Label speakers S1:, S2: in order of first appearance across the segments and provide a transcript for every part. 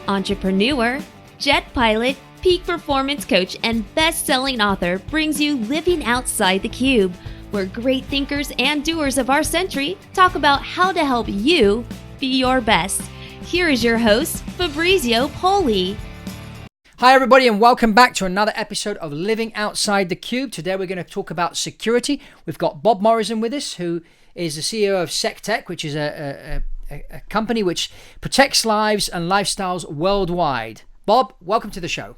S1: entrepreneur, jet pilot, peak performance coach, and best-selling author brings you Living Outside the Cube, where great thinkers and doers of our century talk about how to help you be your best. Here is your host, Fabrizio.
S2: Hi everybody, and welcome back to another episode of Living Outside the Cube. Today we're going to talk about security. We've got Bob Morrison with us, who is the CEO of SecTech, which is a company which protects lives and lifestyles worldwide. Bob, welcome to the show.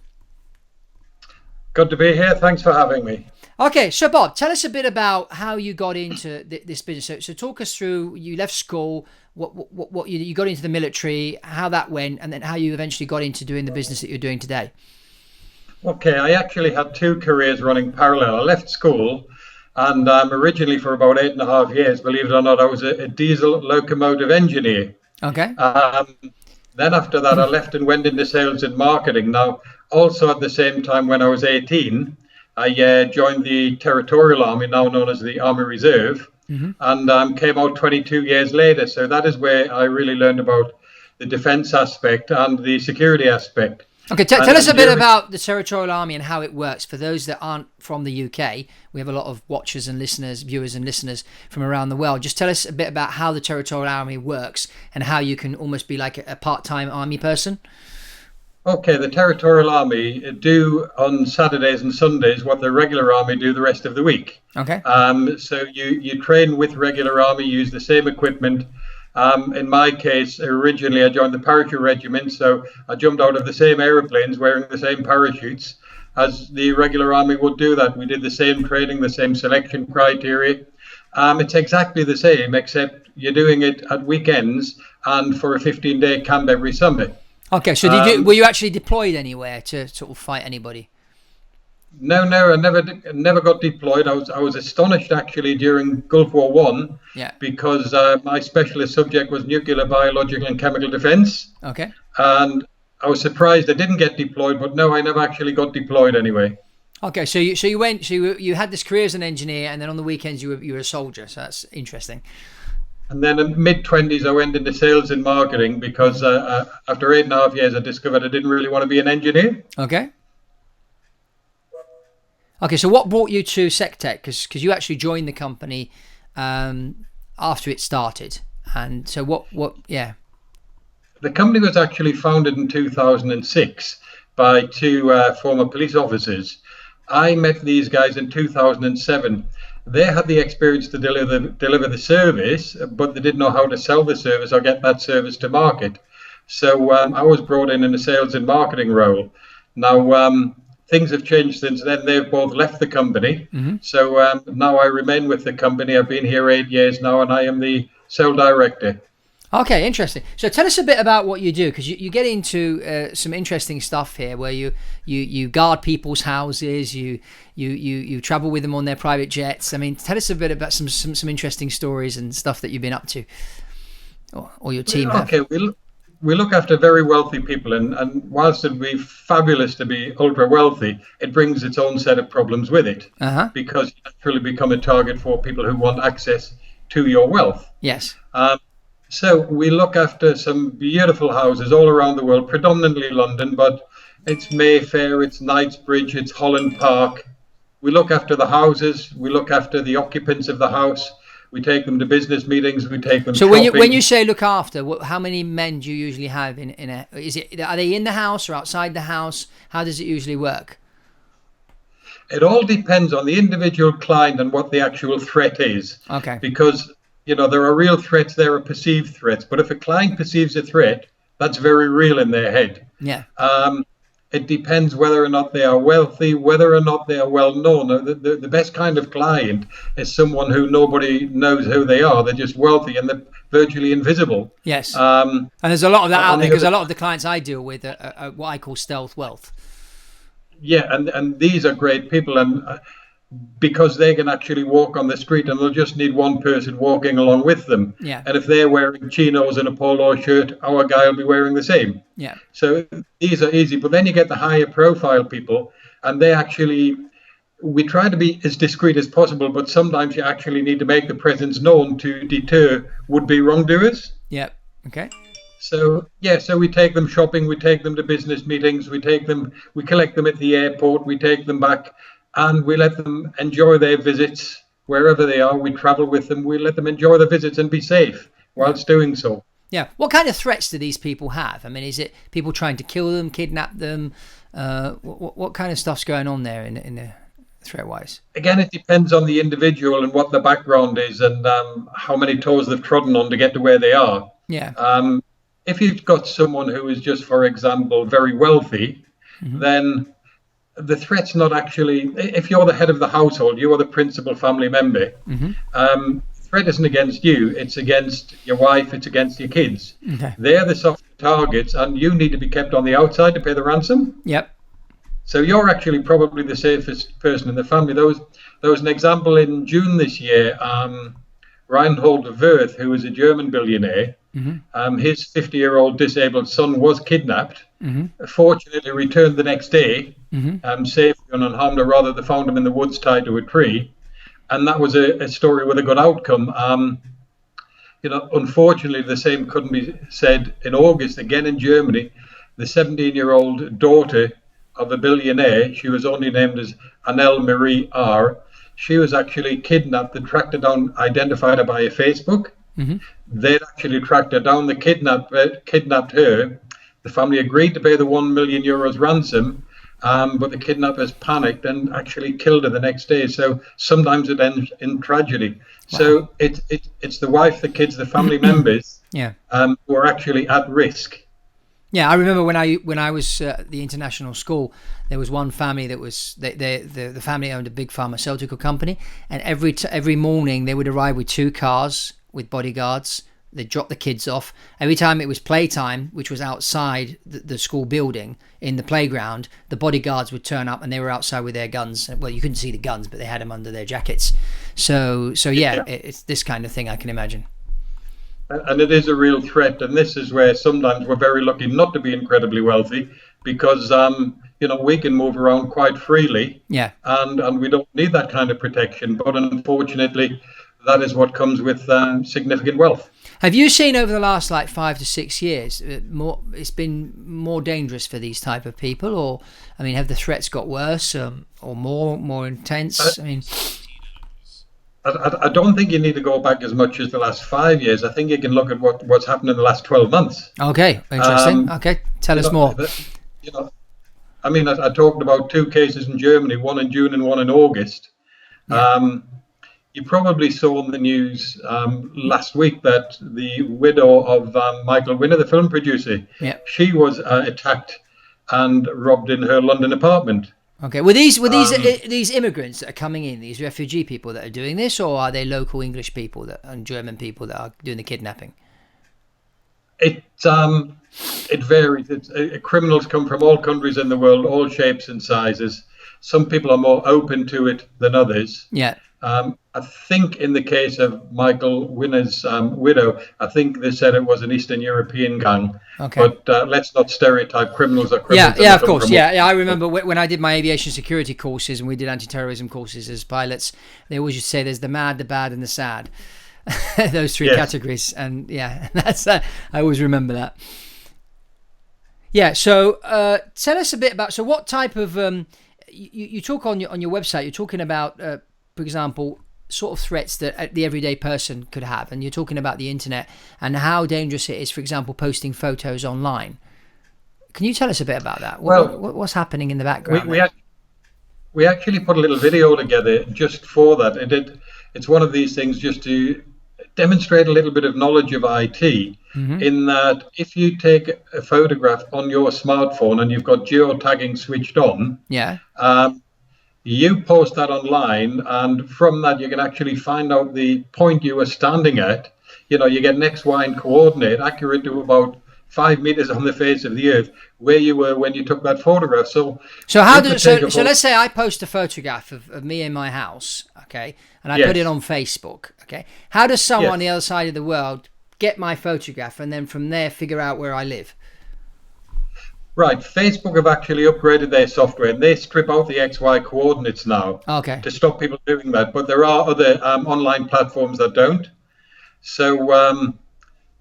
S3: Good to be here. Thanks for having me.
S2: Okay, so Bob, tell us a bit about how you got into this business. So talk us through, you left school, what you got into the military, how that went, and then how you eventually got into doing the business that you're doing today.
S3: Okay, I actually had two careers running parallel. I left school, and originally for about 8.5 years, believe it or not, I was a diesel locomotive engineer.
S2: Okay.
S3: Then after that, I left and went into sales and marketing. Now, also at the same time, when I was 18, I joined the Territorial Army, now known as the Army Reserve, and came out 22 years later. So that is where I really learned about the defense aspect and the security aspect.
S2: Okay, tell us a bit about the Territorial Army and how it works. For those that aren't from the UK, we have a lot of watchers and listeners, viewers and listeners from around the world. Just tell us a bit about how the Territorial Army works and how you can almost be like a part-time army person.
S3: Okay, the Territorial Army do on Saturdays and Sundays what the regular army do the rest of the week.
S2: Okay.
S3: So you train with regular army, use the same equipment. In my case, originally I joined the parachute regiment, so I jumped out of the same aeroplanes wearing the same parachutes as the regular army would do that. We did the same training, the same selection criteria. It's exactly the same, except you're doing it at weekends and for a 15-day camp every summer.
S2: Okay, so were you actually deployed anywhere to sort of fight anybody?
S3: No, I never got deployed. I was astonished actually during Gulf War One, because my specialist subject was nuclear, biological, and chemical defense.
S2: Okay.
S3: And I was surprised I didn't get deployed, but no, I never actually got deployed anyway.
S2: Okay, so you had this career as an engineer, and then on the weekends you were a soldier. So that's interesting.
S3: And then in mid-20s, I went into sales and marketing because after 8.5 years, I discovered I didn't really want to be an engineer.
S2: Okay. Okay, so what brought you to SecTech? Because you actually joined the company after it started. And so the
S3: company was actually founded in 2006 by two former police officers. I met these guys in 2007. They had the experience to deliver the service, but they didn't know how to sell the service or get that service to market. So I was brought in a sales and marketing role. Now, things have changed since then. They've both left the company. So now I remain with the company. I've been here 8 years now, and I am the sales director.
S2: Okay, interesting. So tell us a bit about what you do, because you get into some interesting stuff here, where you guard people's houses, you travel with them on their private jets. I mean, tell us a bit about some interesting stories and stuff that you've been up to, or your team.
S3: Okay, we look after very wealthy people, and whilst it'd be fabulous to be ultra wealthy, it brings its own set of problems with it, because you naturally become a target for people who want access to your wealth.
S2: Yes.
S3: So we look after some beautiful houses all around the world, predominantly London, but it's Mayfair, it's Knightsbridge, it's Holland Park. We look after the houses, we look after the occupants of the house, we take them to business meetings, we take them shopping.
S2: So when you say look after, how many men do you usually have in a? Are they in the house or outside the house? How does it usually work?
S3: It all depends on the individual client and what the actual threat is.
S2: Okay.
S3: Because there are real threats, there are perceived threats. But if a client perceives a threat, that's very real in their head.
S2: Yeah.
S3: It depends whether or not they are wealthy, whether or not they are well known. The best kind of client is someone who nobody knows who they are. They're just wealthy and they're virtually invisible.
S2: Yes. And there's a lot of that out there, because a lot of the clients I deal with are what I call stealth wealth.
S3: Yeah, and these are great people, and because they can actually walk on the street and they'll just need one person walking along with them.
S2: Yeah.
S3: And if they're wearing chinos and a polo shirt, our guy will be wearing the same.
S2: Yeah.
S3: So these are easy. But then you get the higher profile people, and we try to be as discreet as possible, but sometimes you actually need to make the presence known to deter would-be wrongdoers.
S2: Yeah. Okay.
S3: So yeah, so we take them shopping, we take them to business meetings, we collect them at the airport, we take them back, and we let them enjoy their visits wherever they are. We travel with them, we let them enjoy the visits and be safe
S2: Yeah.
S3: whilst doing so.
S2: Yeah. What kind of threats do these people have? I mean, is it people trying to kill them, kidnap them? What kind of stuff's going on there in the threat wise?
S3: Again, it depends on the individual and what the background is, and how many toes they've trodden on to get to where they are.
S2: Yeah.
S3: If you've got someone who is just, for example, very wealthy,
S2: Mm-hmm.
S3: then the threat's not actually, if you're the head of the household, you are the principal family member,
S2: Mm-hmm.
S3: the threat isn't against you, it's against your wife, it's against your kids.
S2: Okay.
S3: They're the soft targets, and you need to be kept on the outside to pay the ransom.
S2: Yep.
S3: So you're actually probably the safest person in the family. There was an example in June this year. Reinhold Wirth, who was a German billionaire, his 50-year-old disabled son was kidnapped. Fortunately, returned the next day, safe and unharmed, or rather, they found him in the woods tied to a tree. And that was a story with a good outcome. Unfortunately, the same couldn't be said in August, again in Germany. The 17-year-old daughter of a billionaire, she was only named as Annelle Marie R. She was actually kidnapped. They tracked her down, identified her by a Facebook. They'd actually tracked her down. They kidnapped her. The family agreed to pay the €1 million ransom, but the kidnappers panicked and actually killed her the next day. So sometimes it ends in tragedy. Wow. So it's the wife, the kids, the family members who are actually at risk.
S2: Yeah, I remember when I was at the international school, there was one family that was the family owned a big pharmaceutical company, and every morning they would arrive with 2 cars with bodyguards. They'd drop the kids off. Every time it was playtime, which was outside the school building in the playground, the bodyguards would turn up and they were outside with their guns. Well, you couldn't see the guns, but they had them under their jackets. So yeah. It's this kind of thing, I can imagine.
S3: And it is a real threat, and this is where sometimes we're very lucky not to be incredibly wealthy, because we can move around quite freely, and we don't need that kind of protection. But unfortunately, that is what comes with significant wealth.
S2: Have you seen over the last 5 to 6 years it's been more dangerous for these type of people, or have the threats got worse or more intense?
S3: I don't think you need to go back as much as the last 5 years. I think you can look at what's happened in the last 12 months.
S2: Okay, interesting. Okay, tell us more.
S3: I talked about 2 cases in Germany, one in June and one in August. Yeah. You probably saw in the news last week that the widow of Michael Winner, the film producer, she was attacked and robbed in her London apartment.
S2: Okay. Were these immigrants that are coming in, these refugee people that are doing this, or are they local English people and German people that are doing the kidnapping?
S3: It varies. Criminals come from all countries in the world, all shapes and sizes. Some people are more open to it than others.
S2: Yeah.
S3: I think in the case of Michael Winner's widow, I think they said it was an Eastern European gang. Okay. But let's not stereotype criminals are criminals.
S2: Yeah, of course. Yeah, I remember when I did my aviation security courses and we did anti-terrorism courses as pilots, they always used to say there's the mad, the bad, and the sad. Those 3 categories. And that's I always remember that. Yeah, so tell us a bit about, so what type of, you talk on your website, you're talking about, for example, sort of threats that the everyday person could have, and you're talking about the internet and how dangerous it is, for example, posting photos online. Can you tell us a bit about that? What's happening in the background?
S3: We actually put a little video together just for that. It's one of these things just to demonstrate a little bit of knowledge of IT, in that if you take a photograph on your smartphone and you've got geotagging switched on, you post that online, and from that you can actually find out the point you were standing at. You get an X, Y, and coordinate accurate to about 5 meters on the face of the earth where you were when you took that photograph. So
S2: let's say I post a photograph of me in my house, okay, and I put it on Facebook, okay. How does someone on the other side of the world get my photograph and then from there figure out where I live?
S3: Right, Facebook have actually upgraded their software, and they strip out the XY coordinates now to stop people doing that. But there are other online platforms that don't. So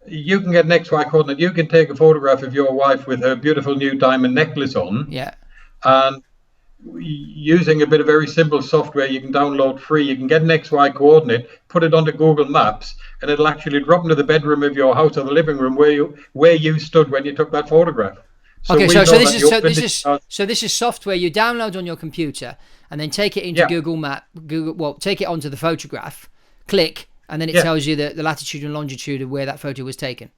S3: you can get an XY coordinate. You can take a photograph of your wife with her beautiful new diamond necklace on,
S2: Yeah.
S3: and using a bit of very simple software you can download free, you can get an XY coordinate, put it onto Google Maps, and it'll actually drop into the bedroom of your house or the living room where you stood when you took that photograph. So
S2: Okay,
S3: we
S2: so
S3: know that your
S2: this is software you download on your computer and then take it into take it onto the photograph, click, and then it tells you the latitude and longitude of where that photo was taken.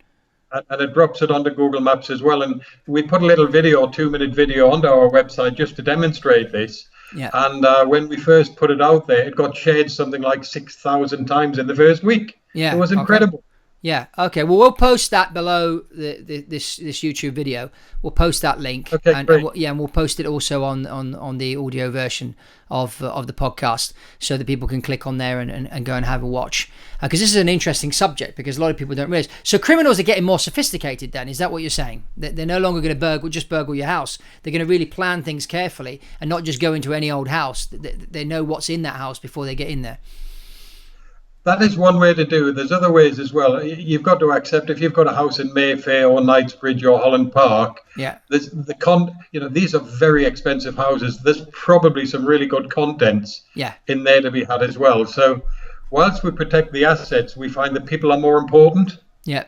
S3: And it drops it onto Google Maps as well. And we put a little video, 2-minute video, onto our website just to demonstrate this.
S2: Yeah.
S3: And when we first put it out there, it got shared something like 6,000 times in the first week.
S2: Yeah.
S3: It was incredible.
S2: Okay. Yeah. Okay. Well, we'll post that below this YouTube video. We'll post that link.
S3: Okay, great.
S2: And we'll post it also on the audio version of the podcast, so that people can click on there and go and have a watch. Because this is an interesting subject, because a lot of people don't realize. So criminals are getting more sophisticated. Then is that what you're saying? They're no longer going to burgle your house. They're going to really plan things carefully and not just go into any old house. They know what's in that house before they get in there.
S3: That is one way to do it. There's other ways as well. You've got to accept, if you've got a house in Mayfair or Knightsbridge or Holland Park, these are very expensive houses. There's probably some really good contents in there to be had as well. So whilst we protect the assets, we find that people are more important.
S2: Yeah.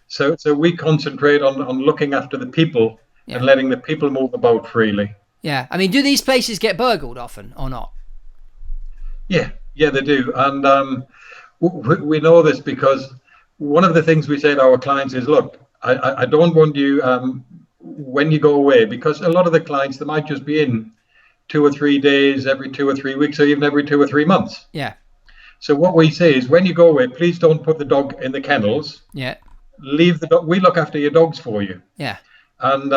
S3: So we concentrate on looking after the people and letting the people move about freely.
S2: Yeah. I mean, do these places get burgled often or not?
S3: Yeah, they do. And we know this because one of the things we say to our clients is, look, I don't want you, when you go away, because a lot of the clients, they might just be in 2 or 3 days every 2 or 3 weeks, or even every 2 or 3 months.
S2: Yeah.
S3: So what we say is, when you go away, please don't put the dog in the kennels.
S2: Yeah.
S3: Leave the dog. We look after your dogs for you.
S2: Yeah.
S3: And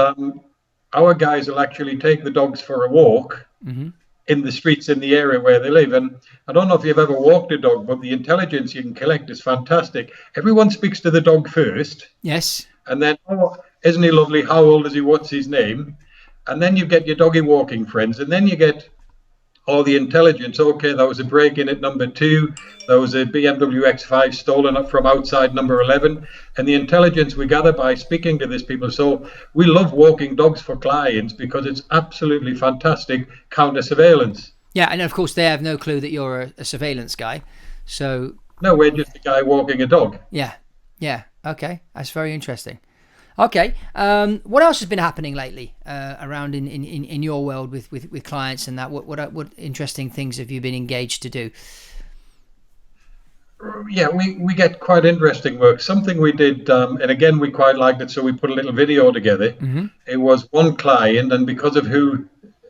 S3: our guys will actually take the dogs for a walk.
S2: Mm-hmm.
S3: In the streets in the area where they live. And I don't know if you've ever walked a dog, but the intelligence you can collect is fantastic. Everyone speaks to the dog first.
S2: Yes.
S3: And then, oh, isn't he lovely? How old is he? What's his name? And then you get your doggy walking friends. And then you get all the intelligence. Okay, there was a break-in at number 2. There was a BMW X5 stolen up from outside number 11. And the intelligence we gather by speaking to these people. So we love walking dogs for clients because it's absolutely fantastic counter-surveillance.
S2: Yeah, and of course they have no clue that you're a surveillance guy. So
S3: no, we're just a guy walking a dog.
S2: Yeah. Okay, that's very interesting. Okay, what else has been happening lately around in your world with clients and that? What interesting things have you been engaged to do?
S3: Yeah, we get quite interesting work. Something we did, and again, we quite liked it, so we put a little video together.
S2: Mm-hmm.
S3: It was one client, and because of who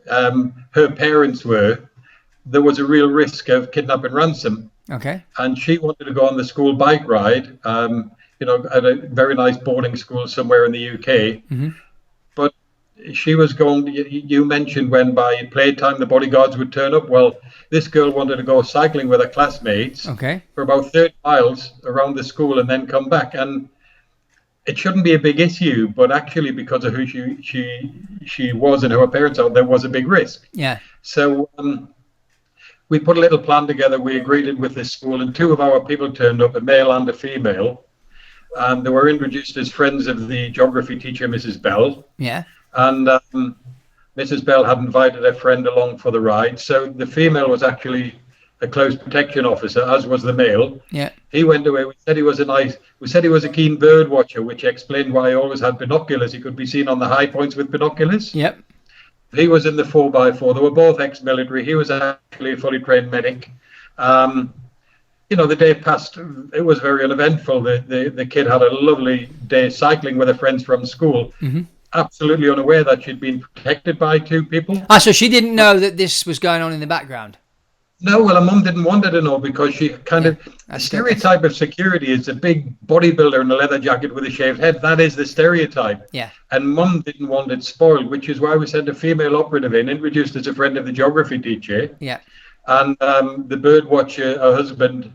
S3: her parents were, there was a real risk of kidnap and ransom.
S2: Okay.
S3: And she wanted to go on the school bike ride, at a very nice boarding school somewhere in the UK.
S2: Mm-hmm.
S3: But she was going, you mentioned when by playtime the bodyguards would turn up. Well, this girl wanted to go cycling with her classmates for about 30 miles around the school and then come back. And it shouldn't be a big issue, but actually because of who she was and who her parents are, there was a big risk.
S2: Yeah.
S3: So we put a little plan together. We agreed it with this school, and 2 of our people turned up, a male and a female. And they were introduced as friends of the geography teacher, Mrs. Bell.
S2: Yeah.
S3: And Mrs. Bell had invited a friend along for the ride. So the female was actually a close protection officer, as was the male.
S2: Yeah.
S3: He went away. We said he was a keen bird watcher, which explained why he always had binoculars. He could be seen on the high points with binoculars.
S2: Yep.
S3: He was in the 4x4. They were both ex-military. He was actually a fully trained medic. The day passed. It was very uneventful. The kid had a lovely day cycling with her friends from school.
S2: Mm-hmm.
S3: Absolutely unaware that she'd been protected by 2 people.
S2: So she didn't know that this was going on in the background?
S3: No, well, her mum didn't want her to know because she the stereotype of security is a big bodybuilder in a leather jacket with a shaved head. That is the stereotype.
S2: Yeah. And
S3: mum didn't want it spoiled, which is why we sent a female operative in, introduced as a friend of the geography teacher.
S2: Yeah.
S3: And the bird watcher, her husband,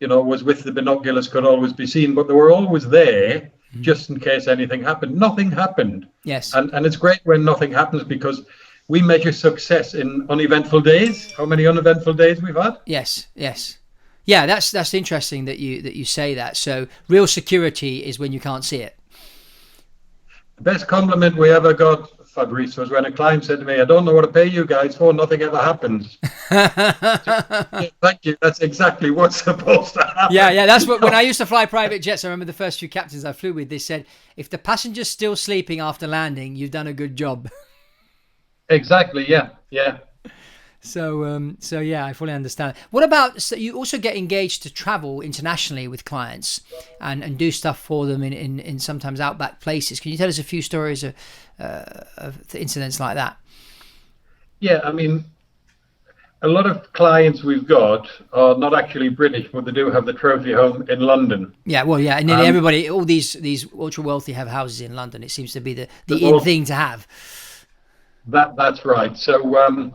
S3: was with the binoculars, could always be seen, but they were always there just in case anything happened. Nothing happened.
S2: Yes.
S3: And it's great when nothing happens because we measure success in uneventful days. How many uneventful days we've had?
S2: Yes. Yeah, that's interesting that you say that. So real security is when you can't see it.
S3: The best compliment we ever got, Fabrizio, was when a client said to me, "I don't know what to pay you guys for. Nothing ever happens." Yeah, thank you. That's exactly what's supposed to happen.
S2: Yeah. That's what when I used to fly private jets. I remember the first few captains I flew with. They said, "If the passenger's still sleeping after landing, you've done a good job."
S3: Exactly. Yeah.
S2: So yeah, I fully understand. What about, so you also get engaged to travel internationally with clients and do stuff for them in sometimes outback places. Can you tell us a few stories of incidents like that?
S3: Yeah. I mean, a lot of clients we've got are not actually British, but they do have the trophy home in London.
S2: Yeah, well, yeah, and nearly everybody, all these ultra wealthy have houses in London. It seems to be the in thing to have.
S3: That's right. So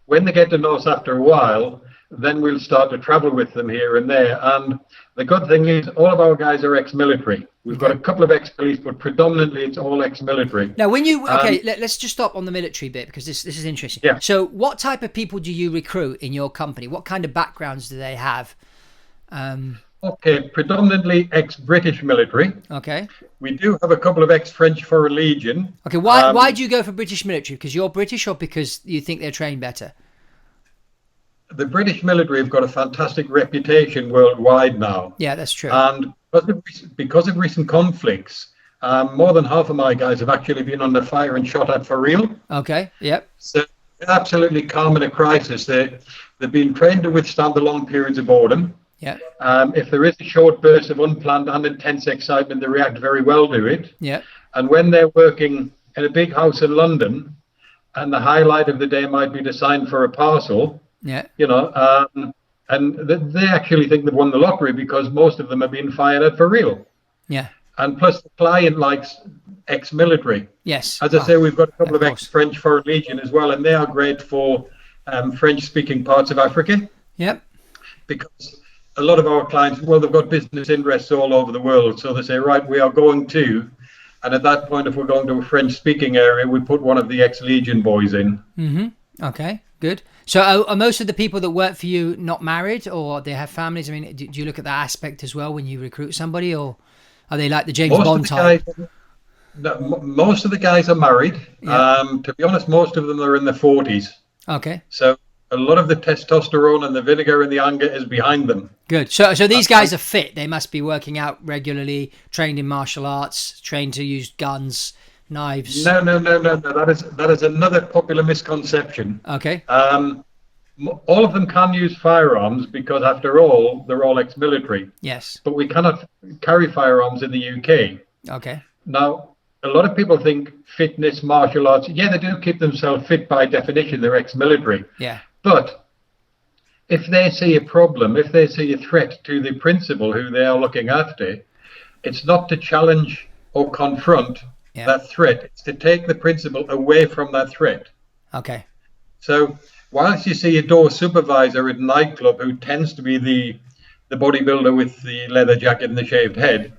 S3: when they get to know us after a while, then we'll start to travel with them here and there. And the good thing is, all of our guys are ex-military. We've got a couple of ex-police, but predominantly it's all ex-military.
S2: Now, when you let's just stop on the military bit, because this is interesting.
S3: Yeah.
S2: So, what type of people do you recruit in your company? What kind of backgrounds do they have?
S3: Okay, predominantly ex-British military.
S2: Okay.
S3: We do have a couple of ex-French Foreign Legion.
S2: Okay. Why do you go for British military? Because you're British, or because you think they're trained better?
S3: The British military have got a fantastic reputation worldwide now.
S2: Yeah, that's true.
S3: And because of recent conflicts, more than half of my guys have actually been under fire and shot at for real.
S2: Okay. Yep.
S3: So they're absolutely calm in a crisis. They've been trained to withstand the long periods of boredom.
S2: Yeah.
S3: If there is a short burst of unplanned and intense excitement, they react very well to it.
S2: Yeah.
S3: And when they're working in a big house in London, and the highlight of the day might be to sign for a parcel, and they actually think they've won the lottery because most of them have been fired at for real.
S2: Yeah.
S3: And plus, the client likes ex-military.
S2: Yes.
S3: As I say, we've got a couple of
S2: course.
S3: ex-French Foreign Legion as well, and they are great for French-speaking parts of Africa.
S2: Yep.
S3: Because a lot of our clients, well, they've got business interests all over the world. So they say, right, we are going to, and at that point, if we're going to a French-speaking area, we put one of the ex-Legion boys in.
S2: Mm-hmm. Okay, good. So are most of the people that work for you not married, or they have families? I mean, do you look at that aspect as well when you recruit somebody, or are they like the James Bond type?
S3: Most of the guys are married. Yeah. To be honest, most of them are in their 40s.
S2: Okay.
S3: So a lot of the testosterone and the vinegar and the anger is behind them.
S2: Good. So these guys are fit. They must be working out regularly, trained in martial arts, trained to use guns, knives.
S3: No. That is another popular misconception.
S2: Okay.
S3: All of them can use firearms because, after all, they're all ex-military.
S2: Yes.
S3: But we cannot carry firearms in the UK.
S2: Okay.
S3: Now, a lot of people think fitness, martial arts, yeah, they do keep themselves fit by definition. They're ex-military.
S2: Yeah.
S3: But if they see a problem, if they see a threat to the principal who they are looking after, it's not to challenge or confront that threat. It's to take the principal away from that threat.
S2: Okay.
S3: So whilst you see a door supervisor at a nightclub who tends to be the bodybuilder with the leather jacket and the shaved head,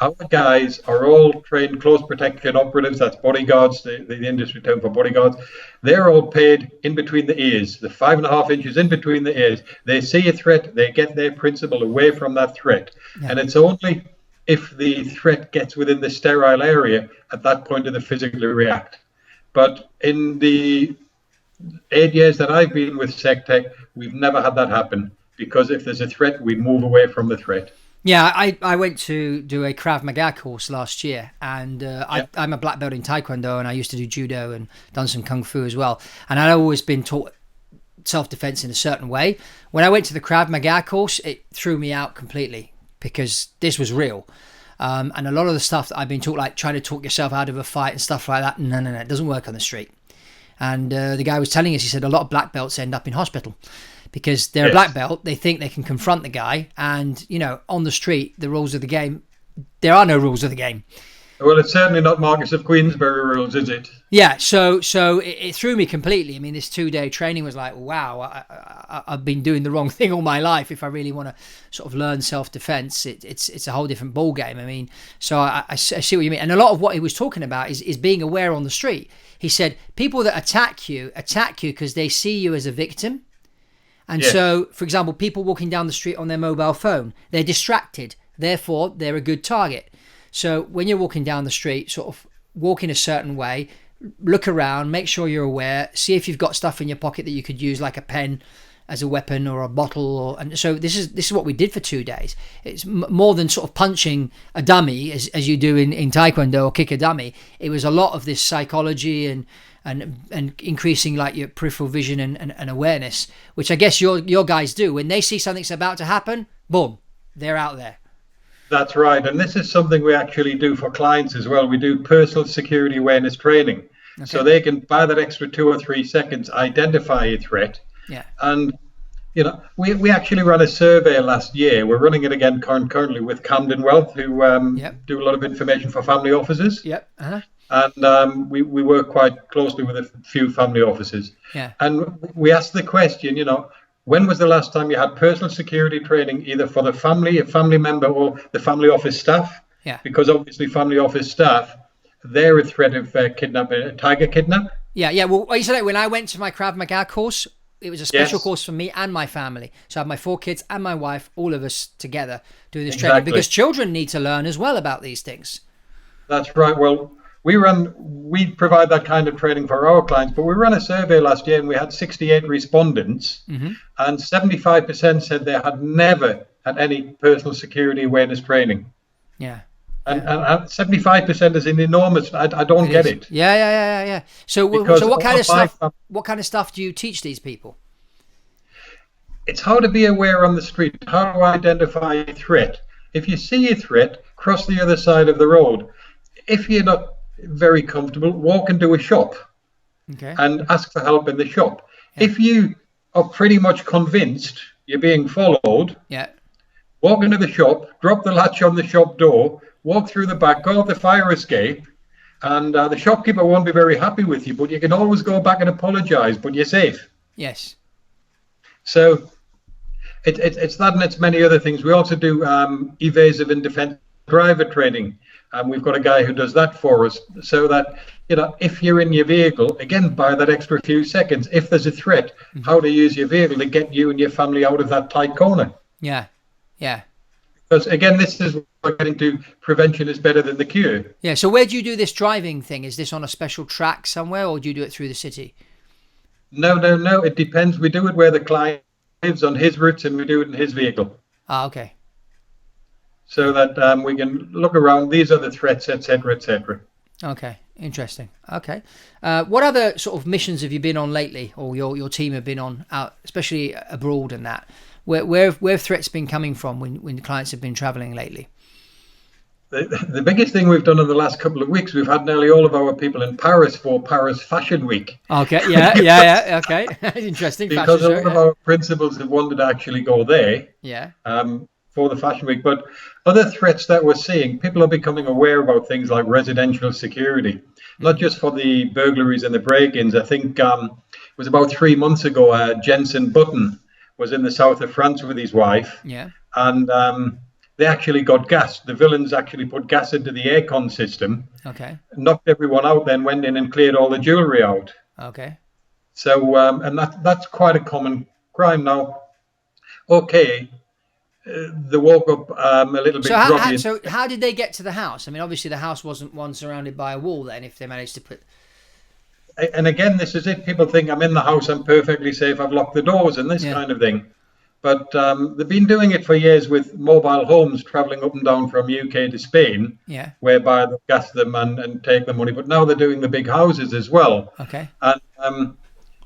S3: our guys are all trained close protection operatives. That's bodyguards, the industry term for bodyguards. They're all paid in between the ears, the 5.5 inches in between the ears. They see a threat, they get their principal away from that threat. Yeah. And it's only if the threat gets within the sterile area, at that point do they physically react. But in the 8 years that I've been with SecTech, we've never had that happen, because if there's a threat, we move away from the threat.
S2: Yeah, I went to do a Krav Maga course last year, and I'm a black belt in Taekwondo, and I used to do judo and done some Kung Fu as well. And I'd always been taught self-defense in a certain way. When I went to the Krav Maga course, it threw me out completely, because this was real. And a lot of the stuff that I've been taught, like trying to talk yourself out of a fight and stuff like that, no, it doesn't work on the street. And the guy was telling us, he said a lot of black belts end up in hospital because they're a black belt. They think they can confront the guy, and on the street, the rules of the game, there are no rules of the game.
S3: Well, it's certainly not Marcus of Queensberry rules, is it?
S2: Yeah, so it threw me completely. I mean, this 2-day training was like, wow, I've been doing the wrong thing all my life. If I really want to sort of learn self-defense, it's a whole different ball game. I mean, so I see what you mean. And a lot of what he was talking about is being aware on the street. He said people that attack you because they see you as a victim, And
S3: Yes.
S2: so, for example, people walking down the street on their mobile phone, they're distracted. Therefore, they're a good target. So when you're walking down the street, sort of walk in a certain way, look around, make sure you're aware, see if you've got stuff in your pocket that you could use, like a pen as a weapon or a bottle. And so this is what we did for 2 days. It's more than sort of punching a dummy as you do in Taekwondo or kick a dummy. It was a lot of this psychology and increasing like your peripheral vision and awareness, which I guess your guys do. When they see something's about to happen, boom, they're out there.
S3: That's right. And this is something we actually do for clients as well. We do personal security awareness training. Okay. So they can, by that extra 2 or 3 seconds, identify a threat.
S2: Yeah.
S3: And, we actually ran a survey last year. We're running it again currently with Camden Wealth, who do a lot of information for family offices.
S2: Yep. Uh-huh.
S3: And we work quite closely with a few family offices.
S2: Yeah.
S3: And we asked the question, when was the last time you had personal security training, either for the family, a family member, or the family office staff?
S2: Yeah.
S3: Because obviously family office staff, they're a threat of kidnapping, a tiger kidnap.
S2: Yeah. Well, I used to say when I went to my Krav Maga course, it was a special
S3: Yes.
S2: course for me and my family. So I had my 4 kids and my wife, all of us together doing this
S3: Exactly.
S2: training, because children need to learn as well about these things.
S3: That's right. Well, we provide that kind of training for our clients, but we ran a survey last year and we had 68 respondents, and 75% said they had never had any personal security awareness training.
S2: Yeah.
S3: And 75% is an enormous. I don't get it.
S2: Yeah. So what kind of stuff do you teach these people?
S3: It's how to be aware on the street, how to identify a threat. If you see a threat, cross the other side of the road. If you're not very comfortable, walk into a shop and ask for help in the shop. Yeah. If you are pretty much convinced you're being followed, walk into the shop, drop the latch on the shop door, walk through the back, go out the fire escape, and the shopkeeper won't be very happy with you, but you can always go back and apologize, but you're safe.
S2: Yes.
S3: So it's that, and it's many other things. We also do evasive and defensive driver training. We've got a guy who does that for us, so that, if you're in your vehicle, again, by that extra few seconds, if there's a threat, how to use your vehicle to get you and your family out of that tight corner.
S2: Yeah.
S3: Because again, this is what we're getting to. Prevention is better than the cure.
S2: Yeah. So where do you do this driving thing? Is this on a special track somewhere, or do you do it through the city?
S3: No. It depends. We do it where the client lives on his routes, and we do it in his vehicle.
S2: Ah, okay.
S3: So that we can look around. These are the threats, etc., etc.
S2: Okay, interesting. Okay. What other sort of missions have you been on lately, or your team have been on, out, especially abroad and that? Where have threats been coming from when clients have been traveling lately?
S3: The biggest thing we've done in the last couple of weeks, we've had nearly all of our people in Paris for Paris Fashion Week.
S2: Okay, yeah, okay. Interesting.
S3: Because a lot of our principals have wanted to actually go there.
S2: Yeah.
S3: For the Fashion Week. But other threats that we're seeing, people are becoming aware about things like residential security, not just for the burglaries and the break-ins. I think it was about 3 months ago, Jensen Button was in the south of France with his wife.
S2: Yeah.
S3: And they actually got gas. The villains actually put gas into the aircon system.
S2: Okay.
S3: Knocked everyone out, then went in and cleared all the jewelry out.
S2: Okay.
S3: So, and that's quite a common crime now. Okay. They woke up a little bit groggy.
S2: So how did they get to the house? I mean, obviously the house wasn't one surrounded by a wall then, if they managed to put...
S3: And again, this is it. People think I'm in the house, I'm perfectly safe, I've locked the doors and this kind of thing. But they've been doing it for years with mobile homes traveling up and down from UK to Spain, whereby they gas them and take the money. But now they're doing the big houses as well.
S2: Okay.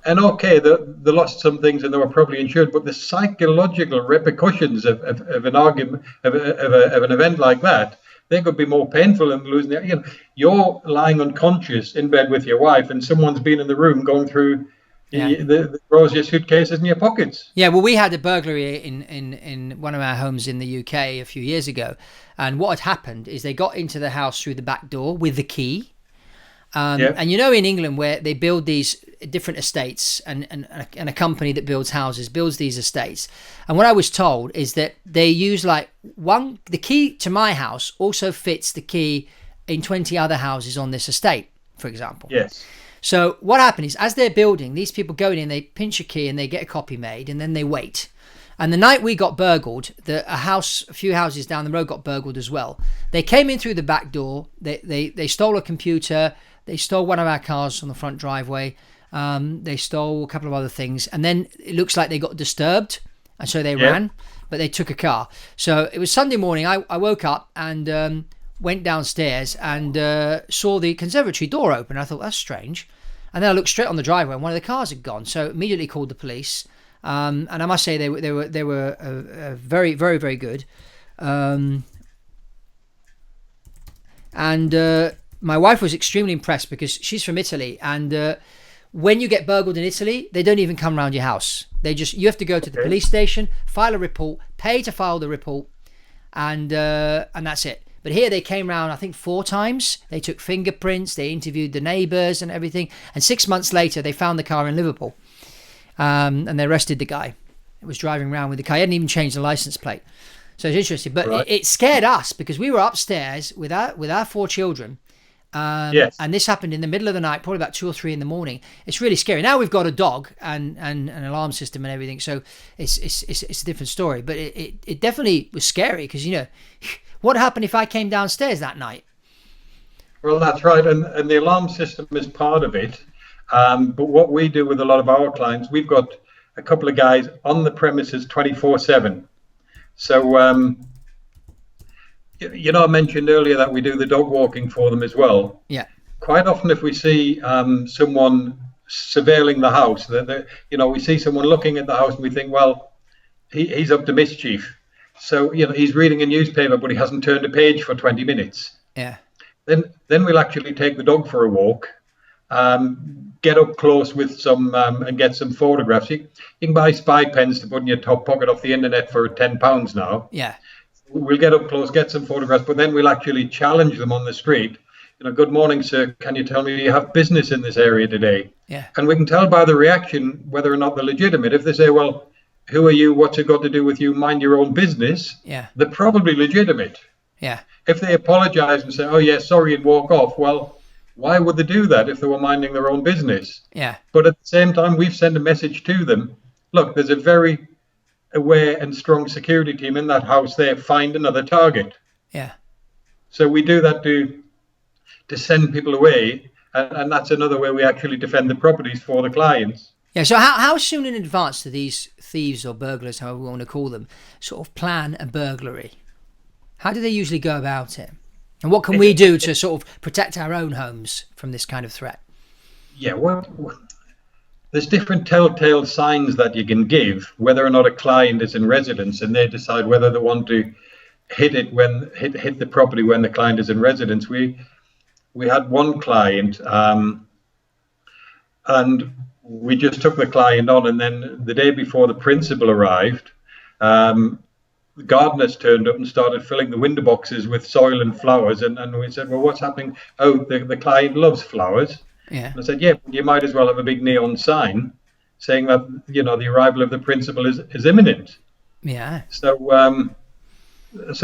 S3: And okay, they lost some things and they were probably insured, but the psychological repercussions of an argument, of an event like that, they could be more painful than losing their, you're lying unconscious in bed with your wife and someone's been in the room going through the drawers, your suitcases and your pockets. Yeah,
S2: well, we had a burglary in one of our homes in the UK a few years ago. And what had happened is they got into the house through the back door with the key. And in England where they build these different estates and a company that builds houses builds these estates, and what I was told is that they use the key to my house also fits the key in 20 other houses on this estate, for example.
S3: Yes.
S2: So what happened is, as they're building, these people go in, they pinch a key and they get a copy made, and then they wait. And the night we got burgled, a few houses down the road got burgled as well. They came in through the back door. They stole a computer. They stole one of our cars on the front driveway. They stole a couple of other things. And then it looks like they got disturbed, and so they ran, but they took a car. So it was Sunday morning. I woke up and went downstairs and saw the conservatory door open. I thought, that's strange. And then I looked straight on the driveway and one of the cars had gone. So immediately called the police. And I must say they were very, very, very good. And my wife was extremely impressed because she's from Italy, and when you get burgled in Italy, they don't even come around your house. You have to go to the police station, file a report, pay to file the report, and that's it. But here they came round, I think 4 times. They took fingerprints, they interviewed the neighbours and everything. And 6 months later, they found the car in Liverpool. And they arrested the guy that was driving around with the car. He hadn't even changed the license plate. So it's interesting. But it scared us because we were upstairs with our 4 children. And this happened in the middle of the night, probably about 2 or 3 in the morning. It's really scary. Now we've got a dog and an alarm system and everything. So it's a different story. But it definitely was scary because, what happened if I came downstairs that night?
S3: Well, that's right. And the alarm system is part of it. But what we do with a lot of our clients, we've got a couple of guys on the premises 24/7. So, I mentioned earlier that we do the dog walking for them as well.
S2: Yeah.
S3: Quite often, if we see someone surveilling the house, we see someone looking at the house and we think, well, he's up to mischief. So, he's reading a newspaper, but he hasn't turned a page for 20 minutes.
S2: Yeah.
S3: Then we'll actually take the dog for a walk. Get up close with some and get some photographs. You can buy spy pens to put in your top pocket off the internet for £10 now.
S2: Yeah.
S3: We'll get up close, get some photographs, but then we'll actually challenge them on the street. Good morning, sir. Can you tell me you have business in this area today?
S2: Yeah.
S3: And we can tell by the reaction whether or not they're legitimate. If they say, well, who are you? What's it got to do with you? Mind your own business.
S2: Yeah.
S3: They're probably legitimate.
S2: Yeah.
S3: If they apologize and say, oh, yeah, sorry, and walk off, well, why would they do that if they were minding their own business?
S2: Yeah.
S3: But at the same time, we've sent a message to them. Look, there's a very aware and strong security team in that house there. Find another target.
S2: Yeah.
S3: So we do that to send people away. And that's another way we actually defend the properties for the clients.
S2: Yeah. So how soon in advance do these thieves or burglars, however we want to call them, sort of plan a burglary? How do they usually go about it? And what can we do to sort of protect our own homes from this kind of threat?
S3: Yeah, well, there's different telltale signs that you can give, whether or not a client is in residence, and they decide whether they want to hit the property when the client is in residence. We had one client, and we just took the client on, and then the day before the principal arrived, the gardeners turned up and started filling the window boxes with soil and flowers. And we said, well, what's happening? Oh, the client loves flowers.
S2: Yeah.
S3: And I said, yeah, you might as well have a big neon sign saying that, the arrival of the principal is imminent.
S2: Yeah.
S3: So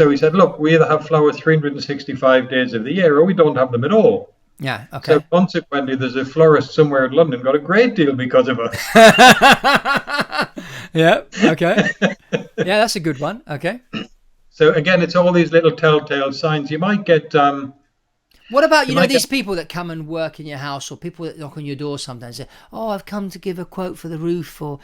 S3: he said, look, we either have flowers 365 days of the year or we don't have them at all.
S2: Yeah, okay.
S3: So consequently, there's a florist somewhere in London got a great deal because of us.
S2: Yeah, okay. Yeah, that's a good one. Okay.
S3: So again, it's all these little telltale signs. You might get...
S2: what about, these people that come and work in your house, or people that knock on your door sometimes say, oh, I've come to give a quote for the roof, or...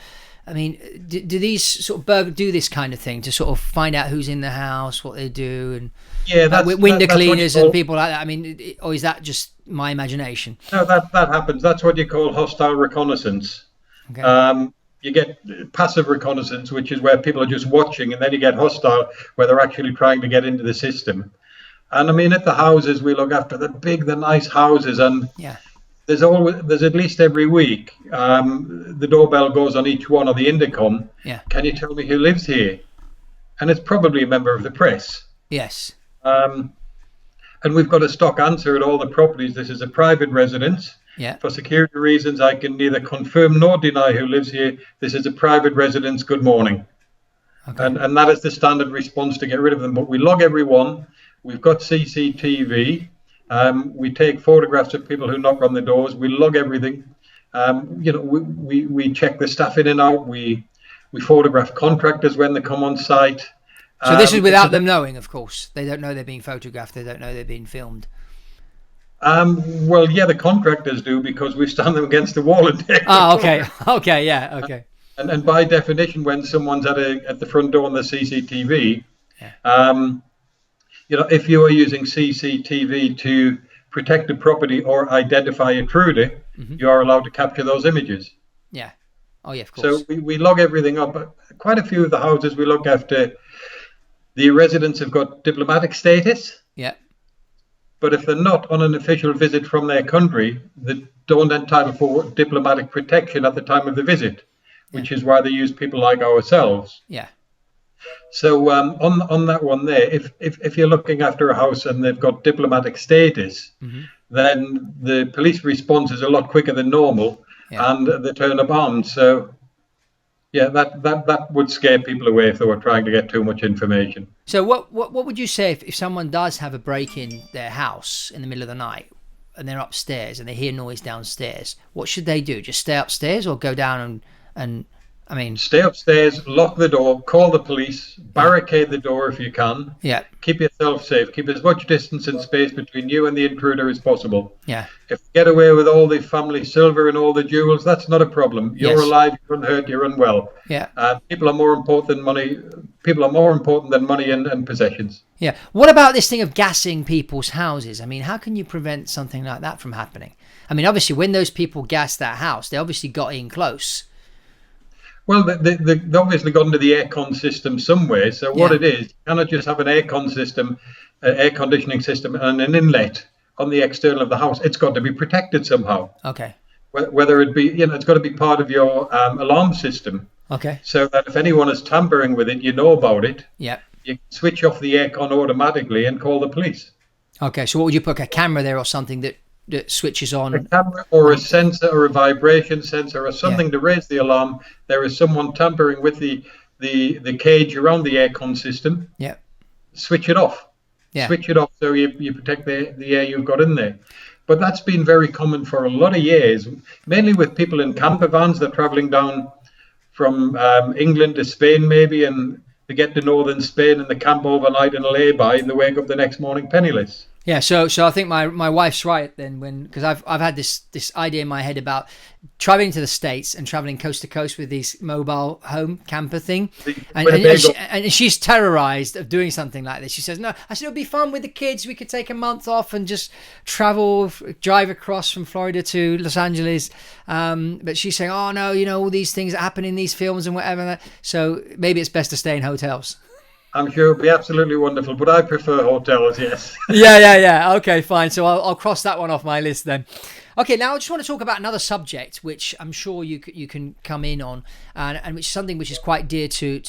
S2: I mean, do these sort of do this kind of thing to sort of find out who's in the house, what they do, and
S3: that's
S2: window cleaners and people like that? I mean, or is that just my imagination?
S3: No, that happens. That's what you call hostile reconnaissance.
S2: Okay.
S3: You get passive reconnaissance, which is where people are just watching, and then you get hostile, where they're actually trying to get into the system. And I mean, at the houses, we look after the nice houses, and
S2: yeah.
S3: There's at least every week, the doorbell goes on each one, or the intercom.
S2: Yeah.
S3: Can you tell me who lives here? And it's probably a member of the press.
S2: Yes.
S3: And we've got a stock answer at all the properties. This is a private residence.
S2: Yeah.
S3: For security reasons, I can neither confirm nor deny who lives here. This is a private residence. Good morning. Okay. And that is the standard response to get rid of them. But we log everyone. We've got CCTV. We take photographs of people who knock on the doors. We log everything. We check the staff in and out. We photograph contractors when they come on site.
S2: So this is without them knowing, of course. They don't know they're being photographed. They don't know they're being filmed.
S3: Well, yeah, the contractors do, because we stand them against the wall and take
S2: Oh, okay. Okay, yeah, okay.
S3: And by definition, when someone's at the front door on the CCTV, if you are using CCTV to protect the property or identify a intruder, you are allowed to capture those images.
S2: Yeah. Oh, yeah, of course.
S3: So we log everything up. Quite a few of the houses we look after, the residents have got diplomatic status.
S2: Yeah.
S3: But if they're not on an official visit from their country, they don't entitle for diplomatic protection at the time of the visit, which is why they use people like ourselves.
S2: Yeah.
S3: So on that one there, if you're looking after a house and they've got diplomatic status, then the police response is a lot quicker than normal, and they turn up armed. So yeah, that would scare people away if they were trying to get too much information.
S2: So what would you say if someone does have a break in their house in the middle of the night and they're upstairs and they hear noise downstairs? What should they do? Just stay upstairs or go down and I mean...
S3: Stay upstairs, lock the door, call the police, barricade the door if you can.
S2: Yeah.
S3: Keep yourself safe. Keep as much distance and space between you and the intruder as possible.
S2: Yeah.
S3: If you get away with all the family silver and all the jewels, that's not a problem. You're alive, you're unhurt, you're unwell.
S2: Yeah.
S3: People are more important than money. People are more important than money and possessions.
S2: Yeah. What about this thing of gassing people's houses? I mean, how can you prevent something like that from happening? I mean, obviously, when those people gassed that house, they obviously got in close.
S3: Well, they obviously got into the aircon system somewhere. So what it is, you cannot just have an aircon system, air conditioning system, and an inlet on the external of the house. It's got to be protected somehow.
S2: Okay.
S3: Whether it be, it's got to be part of your alarm system.
S2: Okay.
S3: So that if anyone is tampering with it, you know about it.
S2: Yeah.
S3: You can switch off the aircon automatically and call the police.
S2: Okay. So what would you put, a camera there or something that switches on?
S3: A camera or a sensor or a vibration sensor or something to raise the alarm. There is someone tampering with the cage around the aircon system.
S2: Yeah.
S3: Switch it off. Yeah. Switch it off so you protect the air you've got in there. But that's been very common for a lot of years, mainly with people in camper vans. They're traveling down from England to Spain maybe, and they get to northern Spain and they camp overnight in a lay-by and they wake up the next morning penniless.
S2: Yeah, so I think my wife's right then, because I've had this idea in my head about traveling to the States and traveling coast to coast with these mobile home camper thing, and she's terrorized of doing something like this. She says, no, I said it'll be fun with the kids. We could take a month off and just drive across from Florida to Los Angeles. But she's saying, oh no, all these things that happen in these films and whatever. So maybe it's best to stay in hotels.
S3: I'm sure it'll be absolutely wonderful, but I prefer hotels, yes.
S2: Yeah. Okay, fine. So I'll cross that one off my list then. Okay, now I just want to talk about another subject, which I'm sure you can come in on, and which is something which is quite dear to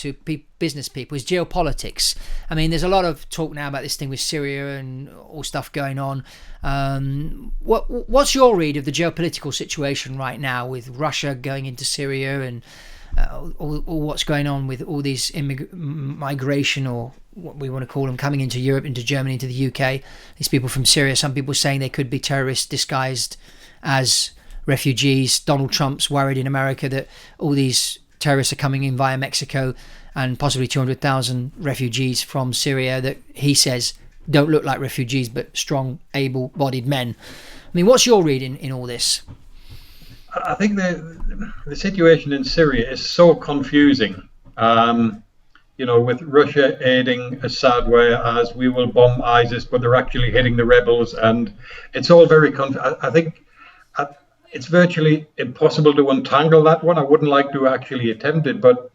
S2: business people, is geopolitics. I mean, there's a lot of talk now about this thing with Syria and all stuff going on. What's your read of the geopolitical situation right now with Russia going into Syria and all what's going on with all these migration, or what we want to call them, coming into Europe, into Germany, into the UK, these people from Syria? Some people saying they could be terrorists disguised as refugees. Donald Trump's worried in America that all these terrorists are coming in via Mexico, and possibly 200,000 refugees from Syria that he says don't look like refugees but strong, able-bodied men. I mean, what's your read in all this?
S3: I think the situation in Syria is so confusing. With Russia aiding Assad, whereas we will bomb ISIS, but they're actually hitting the rebels, and it's all very I think it's virtually impossible to untangle that one. I wouldn't like to actually attempt it, but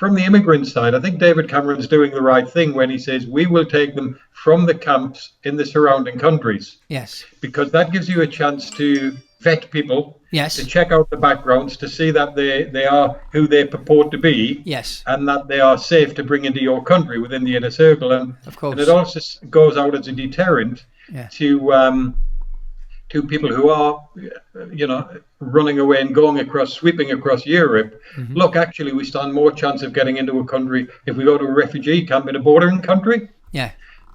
S3: From the immigrant side, I think David Cameron's doing the right thing when he says we will take them from the camps in the surrounding countries.
S2: Yes,
S3: because that gives you a chance to vet people, to check out the backgrounds, to see that they are who they purport to be, and that they are safe to bring into your country within the inner circle. And,
S2: of course,
S3: and it also goes out as a deterrent to people who are, running away and sweeping across Europe. Mm-hmm. Look, actually, we stand more chance of getting into a country if we go to a refugee camp in a bordering country.
S2: Yeah.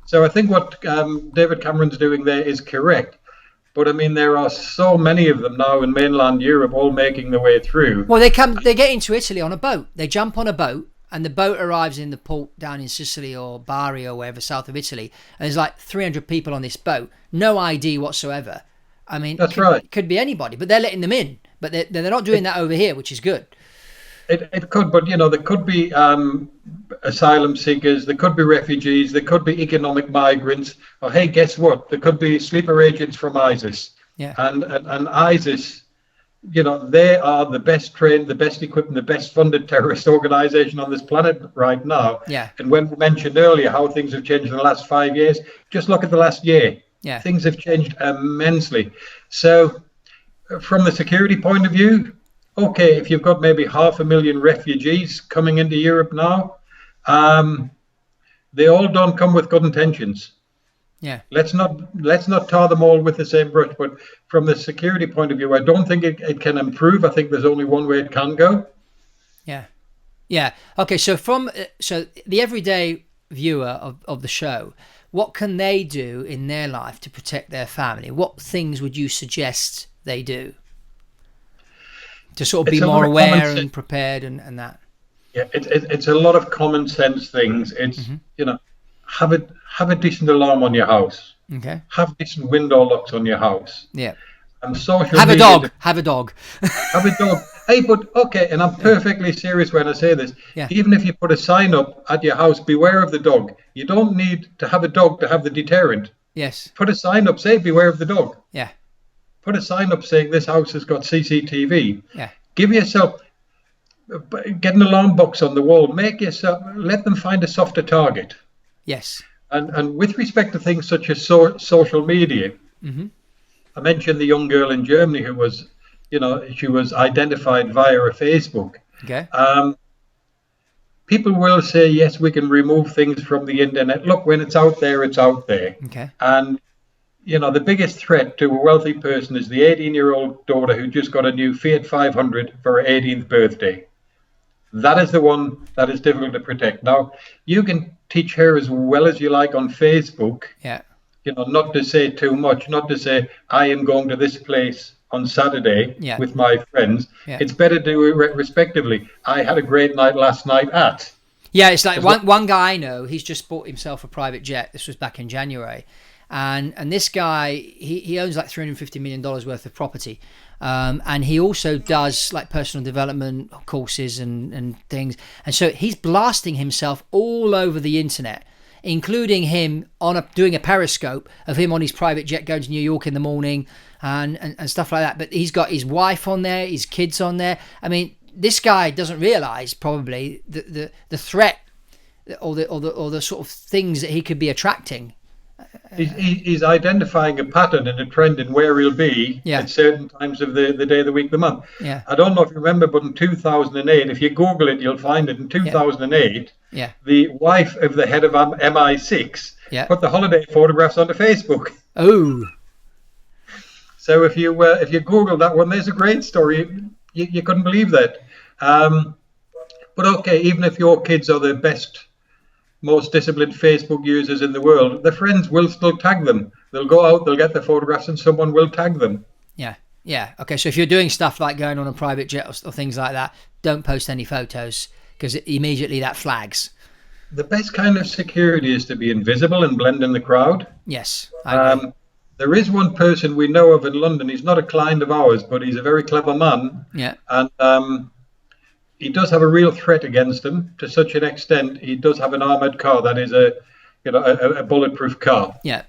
S3: So I think what David Cameron's doing there is correct. But I mean, there are so many of them now in mainland Europe, all making their way through.
S2: Well, they get into Italy on a boat. They jump on a boat, and the boat arrives in the port down in Sicily or Bari or wherever, south of Italy. And there's like 300 people on this boat, no ID whatsoever. I mean,
S3: that's right.
S2: Could be anybody, but they're letting them in. But they're not doing that over here, which is good.
S3: It could, but there could be asylum seekers, there could be refugees, there could be economic migrants, or hey, guess what? There could be sleeper agents from ISIS.
S2: Yeah.
S3: And ISIS, they are the best trained, the best equipped, and the best funded terrorist organization on this planet right now.
S2: Yeah.
S3: And when we mentioned earlier how things have changed in the last 5 years, just look at the last year.
S2: Yeah.
S3: Things have changed immensely. So, from the security point of view, okay, if you've got maybe 500,000 refugees coming into Europe now, they all don't come with good intentions.
S2: Yeah.
S3: Let's not tar them all with the same brush. But from the security point of view, I don't think it can improve. I think there's only one way it can go.
S2: Yeah. Yeah. Okay. So so the everyday viewer of the show, what can they do in their life to protect their family? What things would you suggest they do to sort of be more aware and prepared and that?
S3: Yeah, it's a lot of common sense things. It's have a decent alarm on your house.
S2: Okay.
S3: Have decent window locks on your house.
S2: Yeah.
S3: And social
S2: have
S3: media.
S2: Have a dog.
S3: Have a dog. Hey, but okay, and I'm perfectly serious when I say this.
S2: Yeah.
S3: Even if you put a sign up at your house, beware of the dog. You don't need to have a dog to have the deterrent.
S2: Yes.
S3: Put a sign up, say beware of the dog.
S2: Yeah.
S3: Put a sign up saying this house has got CCTV.
S2: Yeah.
S3: Give yourself, get an alarm box on the wall. Let them find a softer target.
S2: Yes.
S3: And with respect to things such as social media, I mentioned the young girl in Germany who was, she was identified via a Facebook.
S2: Okay.
S3: People will say, yes, we can remove things from the internet. Look, when it's out there, it's out there.
S2: Okay.
S3: And, the biggest threat to a wealthy person is the 18-year-old daughter who just got a new Fiat 500 for her 18th birthday. That is the one that is difficult to protect. Now, you can teach her as well as you like on Facebook.
S2: Yeah.
S3: Not to say too much, not to say, I am going to this place on Saturday with my friends. Yeah. It's better to do it respectively. I had a great night last night at.
S2: Yeah, it's like one guy I know, he's just bought himself a private jet. This was back in January. And this guy, he owns like $350 million worth of property. And he also does like personal development courses and things. And so he's blasting himself all over the internet, including him doing a periscope of him on his private jet going to New York in the morning and stuff like that. But he's got his wife on there, his kids on there. I mean, this guy doesn't realize probably the threat or the sort of things that he could be attracting.
S3: He's identifying a pattern and a trend in where he'll be at certain times of the day, the week, the month.
S2: Yeah.
S3: I don't know if you remember, but in 2008, if you Google it, you'll find it. In 2008, the wife of the head of MI6 put the holiday photographs onto Facebook.
S2: Oh.
S3: So if you Google that one, there's a great story. You couldn't believe that. But okay, even if your kids are the best, most disciplined Facebook users in the world, their friends will still tag them. They'll go out, they'll get the photographs, and someone will tag them.
S2: Yeah. Okay, so if you're doing stuff like going on a private jet or things like that, don't post any photos because immediately that flags.
S3: The best kind of security is to be invisible and blend in the crowd.
S2: Yes, I agree.
S3: There is one person we know of in London. He's not a client of ours, but he's a very clever man.
S2: Yeah.
S3: And he does have a real threat against him to such an extent. He does have an armored car that is a bulletproof car.
S2: Yeah.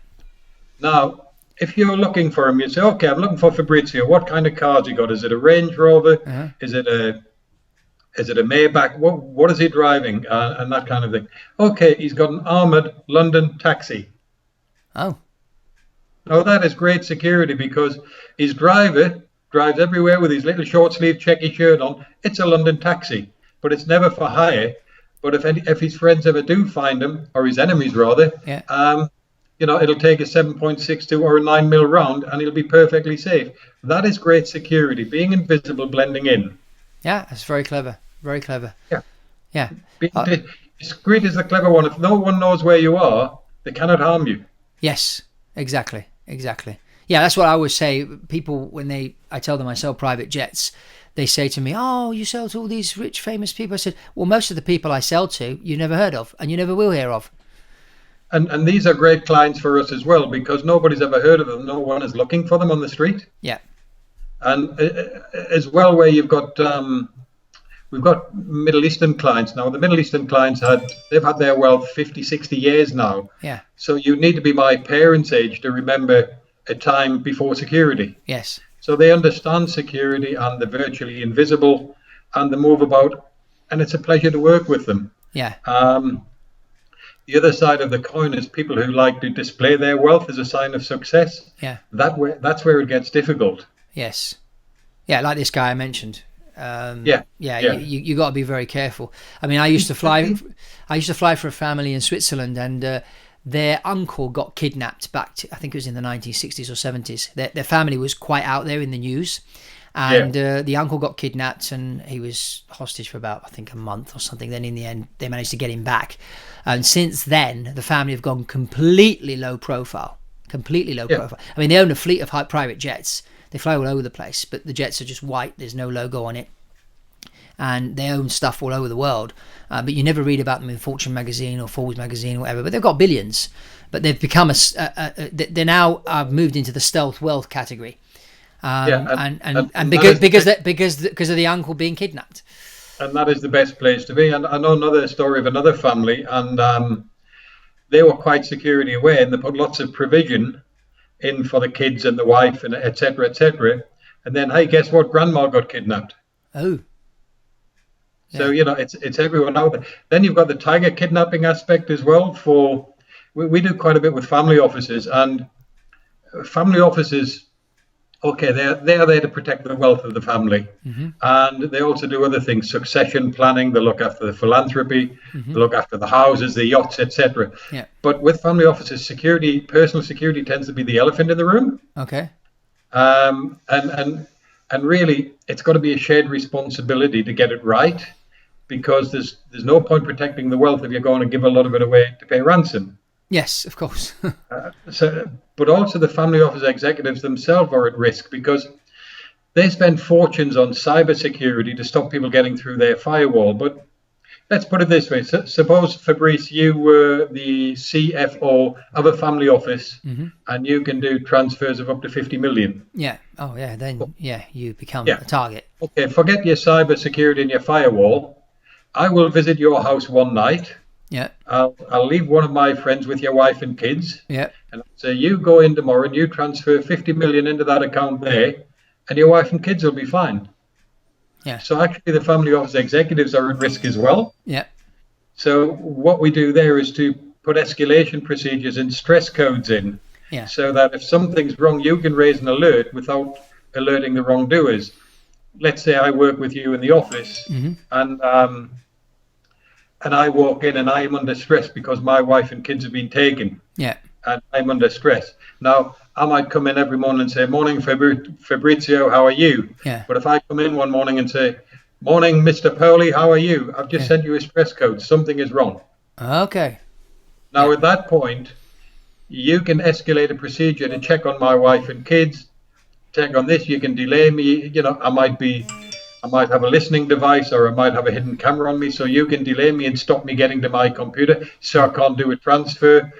S3: Now, if you're looking for him, you say, okay, I'm looking for Fabrizio. What kind of car's he got? Is it a Range Rover? Uh-huh. Is it a Maybach? What is he driving? And that kind of thing. Okay, he's got an armored London taxi.
S2: Oh.
S3: Now that is great security because his driver drives everywhere with his little short sleeve checky shirt on. It's a London taxi, but it's never for hire. But if his friends ever do find him, or his enemies rather, it'll take a 7.62 or a 9mm round, and he'll be perfectly safe. That is great security, being invisible, blending in.
S2: Yeah, that's very clever. Very clever.
S3: Yeah.
S2: Yeah.
S3: Discreet is the clever one. If no one knows where you are, They cannot harm you.
S2: Yes, exactly. Yeah, that's what I always say. People, when I tell them I sell private jets, they say to me, "Oh, you sell to all these rich, famous people." I said, "Well, most of the people I sell to, you never heard of, and you never will hear of."
S3: And these are great clients for us as well, because nobody's ever heard of them. No one is looking for them on the street.
S2: Yeah.
S3: And as well, where we've got Middle Eastern clients now. The Middle Eastern clients they've had their wealth 50, 60 years now.
S2: Yeah.
S3: So you need to be my parents' age to remember a time before security.
S2: Yes.
S3: So they understand security and the virtually invisible and the move about, and it's a pleasure to work with them.
S2: Yeah.
S3: The other side of the coin is people who like to display their wealth as a sign of success.
S2: Yeah.
S3: That's where it gets difficult.
S2: Yes. Yeah, like this guy I mentioned.
S3: Yeah.
S2: You got to be very careful. I mean, I used to fly for a family in Switzerland, and their uncle got kidnapped back to, I think it was in the 1960s or 70s. Their family was quite out there in the news, and the uncle got kidnapped, and he was hostage for about, I think, a month or something. Then in the end, they managed to get him back, and since then, the family have gone completely low profile. Profile. I mean, they own a fleet of private jets. They fly all over the place, but the jets are just white. There's no logo on it. And they own stuff all over the world. But you never read about them in Fortune magazine or Forbes magazine or whatever. But they've got billions. But they've become they're now moved into the stealth wealth category. And because of the uncle being kidnapped.
S3: And that is the best place to be. And I know another story of another family, and they were quite security aware, and they put lots of provision in for the kids and the wife, and et cetera, and then, hey, guess what? Grandma got kidnapped.
S2: Oh.
S3: Yeah. So it's everyone out there. Then you've got the tiger kidnapping aspect as well. We do quite a bit with family offices, and family offices, okay, they're there to protect the wealth of the family, and they also do other things, succession planning. They look after the philanthropy, they look after the houses, the yachts, etc.
S2: Yeah.
S3: But with family offices, personal security tends to be the elephant in the room.
S2: Okay.
S3: And really, it's got to be a shared responsibility to get it right, because there's no point protecting the wealth if you're going to give a lot of it away to pay ransom.
S2: Yes, of course.
S3: But also the family office executives themselves are at risk, because they spend fortunes on cybersecurity to stop people getting through their firewall. But let's put it this way. Suppose, Fabrice, you were the CFO of a family office, and you can do transfers of up to 50 million.
S2: Yeah. Oh, yeah. Then, you become a target.
S3: Okay, forget your cybersecurity and your firewall. I will visit your house one night.
S2: Yeah.
S3: I'll leave one of my friends with your wife and kids.
S2: Yeah.
S3: And I'll say, you go in tomorrow and you transfer 50 million into that account there, and your wife and kids will be fine.
S2: Yeah.
S3: So actually the family office executives are at risk as well.
S2: Yeah.
S3: So what we do there is to put escalation procedures and stress codes in, so that if something's wrong, you can raise an alert without alerting the wrongdoers. Let's say I work with you in the office, and I walk in and I'm under stress because my wife and kids have been taken.
S2: Yeah.
S3: And I'm under stress. Now, I might come in every morning and say, morning, Fabrizio, how are you?
S2: Yeah.
S3: But if I come in one morning and say, morning, Mr. Powley, how are you? I've just sent you a stress code. Something is wrong. Okay. Now, at that point, you can escalate a procedure to check on my wife and kids, check on this. You can delay me. I might have a listening device, or I might have a hidden camera on me, so you can delay me and stop me getting to my computer, so I can't do a transfer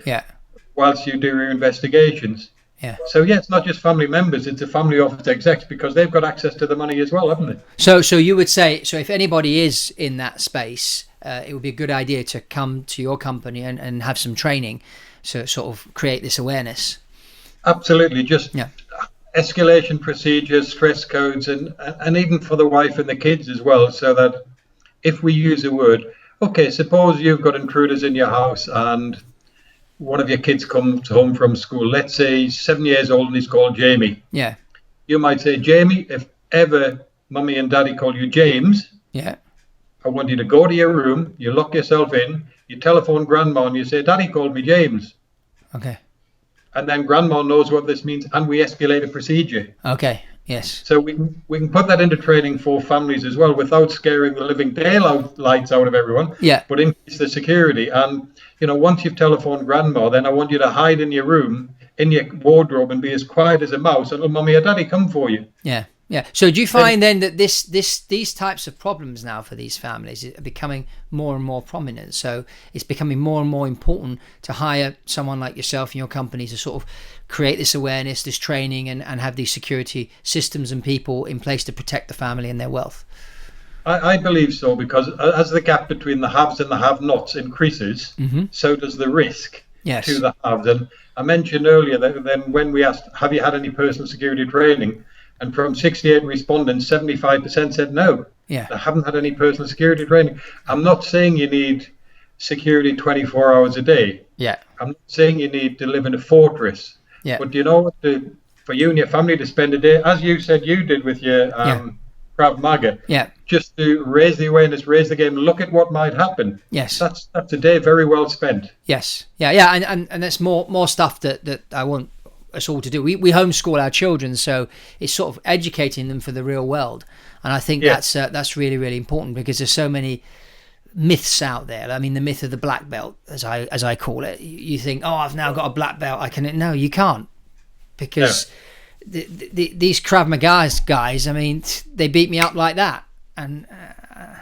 S3: whilst you do your investigations. Yeah. So it's not just family members, it's a family office execs, because they've got access to the money as well, haven't they?
S2: So you would say, if anybody is in that space, it would be a good idea to come to your company and have some training to sort of create this awareness.
S3: Absolutely. Just escalation procedures, stress codes, and even for the wife and the kids as well, so that if we use a word, okay, suppose you've got intruders in your house and one of your kids comes home from school, let's say he's 7 years old and he's called Jamie. Yeah. You might say, Jamie, if ever mummy and daddy call you James, I want you to go to your room, you lock yourself in, you telephone grandma and you say, Daddy called me James. Okay. And then grandma knows what this means, and we escalate a procedure.
S2: Okay. Yes.
S3: So we can put that into training for families as well, without scaring the living daylights out of everyone.
S2: Yeah.
S3: But increase the security. And once you've telephoned grandma, then I want you to hide in your room, in your wardrobe, and be as quiet as a mouse until mommy or daddy come for you.
S2: Yeah. Yeah. So do you find then that these types of problems now for these families are becoming more and more prominent? So it's becoming more and more important to hire someone like yourself and your company to sort of create this awareness, this training, and have these security systems and people in place to protect the family and their wealth.
S3: I believe so, because as the gap between the haves and the have-nots increases, so does the risk to the haves. And I mentioned earlier that then when we asked, have you had any personal security training? And from 68 respondents, 75% said no.
S2: Yeah.
S3: I haven't had any personal security training. I'm not saying you need security 24 hours a day.
S2: Yeah.
S3: I'm not saying you need to live in a fortress.
S2: Yeah.
S3: But for you and your family to spend a day, as you said you did with your Krav Maga, just to raise the awareness, raise the game, look at what might happen.
S2: Yes.
S3: That's a day very well spent.
S2: Yes. Yeah. And that's more stuff that I want us all to do. We homeschool our children, so it's sort of educating them for the real world, and I think that's really, really important, because there's so many myths out there. I mean, the myth of the black belt, as I call it. You think, oh, I've now got a black belt, I can. No, you can't, because these Krav Maga guys, I mean, they beat me up like that. And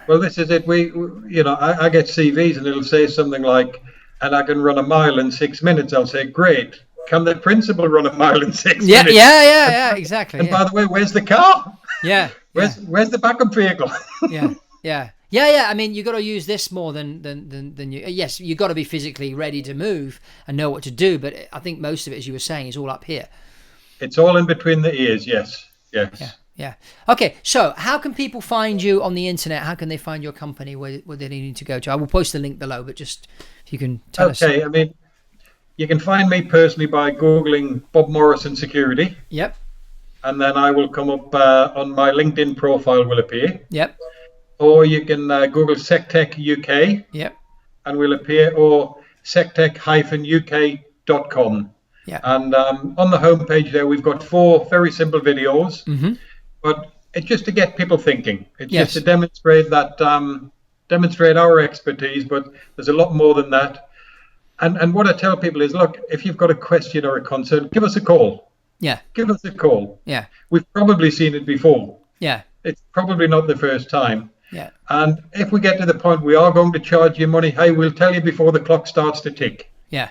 S3: well, this is it. I get CVs and it'll say something like, and I can run a mile in 6 minutes. I'll say, great. Can the principal run a mile in 6 minutes?
S2: Yeah, exactly.
S3: And by the way, where's the car?
S2: Yeah.
S3: Where's the backup vehicle?
S2: Yeah. I mean, you got to use this more than you. Yes, you got to be physically ready to move and know what to do. But I think most of it, as you were saying, is all up here.
S3: It's all in between the ears. Yes.
S2: Yeah. Okay. So, how can people find you on the internet? How can they find your company? Where they need to go to? I will post the link below, but just if you can tell us.
S3: Okay. I mean, you can find me personally by Googling Bob Morrison Security.
S2: Yep.
S3: And then I will come up on my LinkedIn profile will appear.
S2: Yep.
S3: Or you can Google SecTech UK.
S2: Yep.
S3: And will appear, or sectech-uk.com.
S2: Yeah.
S3: And on the homepage there, we've got 4 very simple videos. But it's just to get people thinking. It's just to demonstrate that, demonstrate our expertise. But there's a lot more than that. And what I tell people is, look, if you've got a question or a concern, give us a call.
S2: Yeah.
S3: Give us a call.
S2: Yeah.
S3: We've probably seen it before.
S2: Yeah.
S3: It's probably not the first time.
S2: Yeah.
S3: And if we get to the point we are going to charge you money, hey, we'll tell you before the clock starts to tick.
S2: Yeah.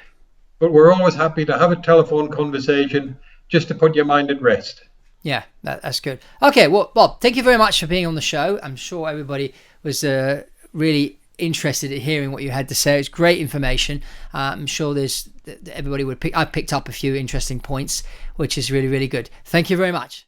S3: But we're always happy to have a telephone conversation just to put your mind at rest.
S2: Yeah, that's good. Okay, well, Bob, thank you very much for being on the show. I'm sure everybody was really interested in hearing what you had to say. It's great information. I'm sure everybody would I've picked up a few interesting points, which is really, really good. Thank you very much.